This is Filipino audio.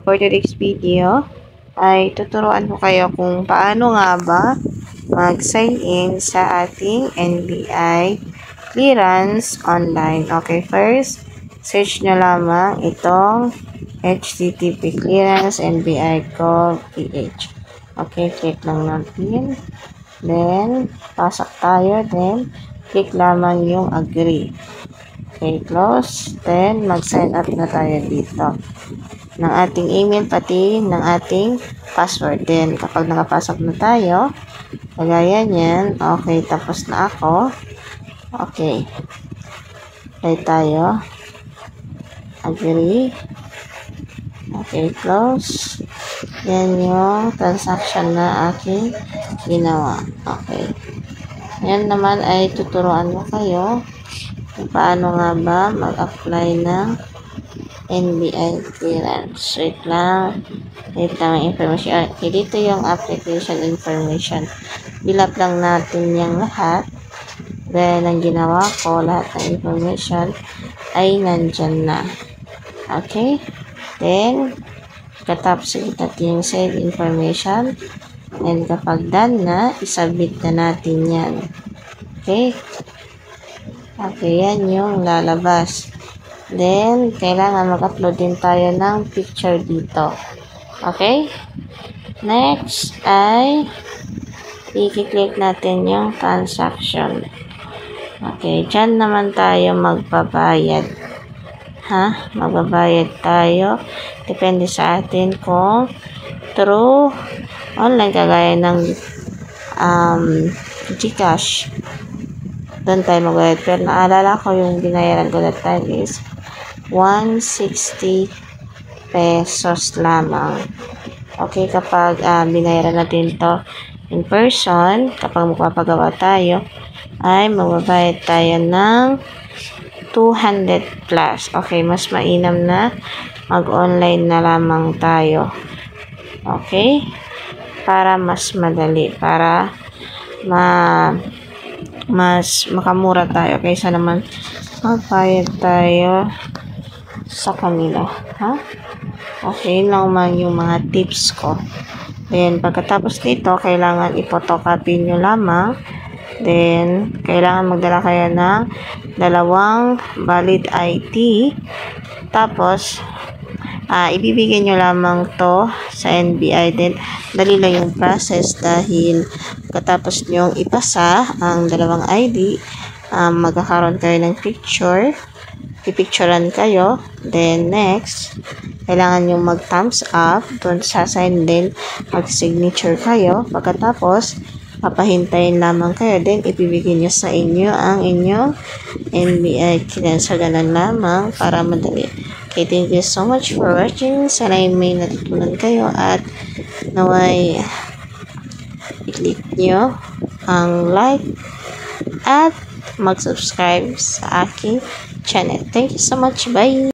For today's video, ay tuturuan ko kayo kung paano nga ba mag-sign in sa ating NBI clearance online. Okay, first, search nyo lamang itong HTTP clearance NBI.gov.ph. Okay, click lang natin. Then, pasok tayo. Then, click lamang yung agree. Okay, close. Then, mag-sign up na tayo dito ng ating email pati ng ating password. Then, kapag nakapasok na tayo, kagaya niyan, okay, tapos na ako. Okay. Play tayo. Agree. Okay, close. Yan yung transaction na aking ginawa. Okay. Yan naman ay tuturuan mo kayo kung paano nga ba mag-apply ng NBI clearance. Wait lang information. Okay, dito yung application information. Bilap lang natin yung lahat. Then, ang ginawa ko, lahat ng information ay nandyan na. Okay? Then, katapos natin yung save information. And kapag done na, isubmit na natin yan. Okay? Okay, yan yung lalabas. Then, kailangan mag-upload din tayo ng picture dito. Okay? Next ay i-click natin yung transaction. Okay, dyan naman tayo magbabayad. Magbabayad tayo. Depende sa atin kung through online kagaya ng GCash. Doon tayo magbayad. Pero naalala ko yung binayaran ko that time is 160 pesos lamang. Okay, kapag binayaran natin to in person, kapag magpapagawa tayo, ay magbabayad tayo ng 200 plus. Okay, mas mainam na mag-online na lamang tayo. Okay? Para mas madali. Para mas makamura tayo kaysa naman magbayad tayo sa kanila. Okay, yun lang yung mga tips ko. Then, pagkatapos nito, kailangan i-photocopy nyo lamang. Then, kailangan magdala kayo ng 2 valid ID. Tapos, ibibigay nyo lamang to sa NBI. Then, dali lang yung process dahil katapos nyong ipasa ang 2 ID, magkakaroon kayo ng picture. Pipicturean kayo. Then, next, kailangan nyo mag-thumbs up. Doon sa sign din, mag-signature kayo. Pagkatapos, papahintayin lamang kayo. Then, ibibigay nyo sa inyo ang inyong NBI clearance. So, ganun lamang para madali. Okay, thank you so much for watching. Sana may natutunan kayo at naway i-click nyo ang like at mag-subscribe sa aking channel. Thank you so much. Bye!